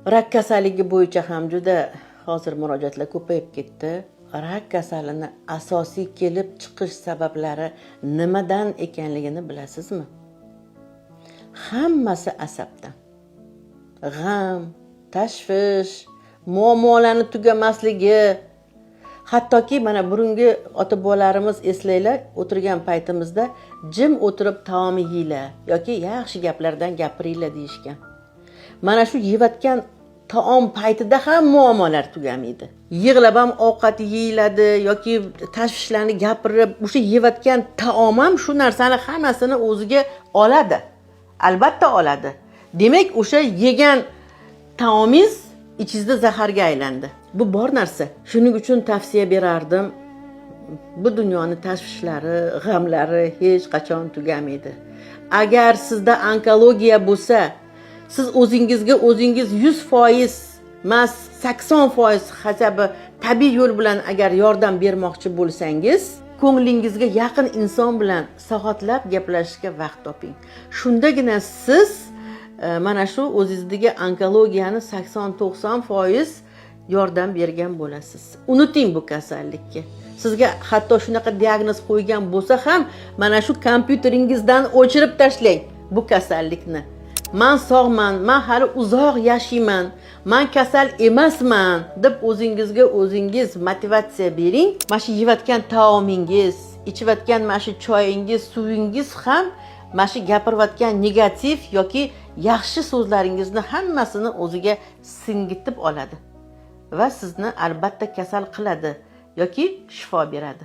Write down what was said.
Rak kasalligi bo'yicha ham juda hozir murojaatlar ko'payib ketdi. Rak kasalini asosiy kelib chiqish sabablari nimadan ekanligini bilasizmi? Hammasi asabdan. G'am, tashvish, muammolarni tugamasligi, hattoki mana burungi ota-bobolarimiz eslanglar, o'tirgan paytimizda jim o'tirib taom yeylar yoki yaxshi gaplardan gapiringlar deyishgan. Mana shu yeyotgan taom paytida ham muammolar tugamaydi. Yig'lab ham ovqat yeyiladi yoki tashvishlarni gapirib, o'sha yeyotgan taom ham shu narsani hammasini o'ziga oladi. Albatta oladi. Demak, o'sha yegan taomingiz ichingizda zaharga aylandi. Bu bor narsa. Shuning uchun tavsiya berardim. Bu dunyoning tashvishlari, g'amlari hech qachon tugamaydi. Agar sizda onkologiya bo'lsa, siz o'zingizga o'zingiz 100% emas 80% hasabi tabiiy yo'l bilan agar yordam bermoqchi bo'lsangiz, ko'nglingizga yaqin inson bilan soatlab gaplashishga vaqt toping. Shundagina siz mana shu o'zingizdagi onkologiyani 80-90% yordam bergan bo'lasiz. Unuting bu kasallikni. Sizga hatto shunaqa diagnoz qo'ygan bo'lsa ham, mana shu kompyuteringizdan o'chirib tashlang bu kasallikni. Men sog'man, men hali uzoq yashayman, men kasal emasman deb o'zingizga o'zingiz motivatsiya bering. Mana shu yeyotgan taomingiz, ichayotgan mana shu choyingiz, suvingiz ham mana shu gapirayotgan negativ yoki yaxshi so'zlaringizni hammasini o'ziga singitib oladi va sizni albatta kasal qiladi yoki shifo beradi.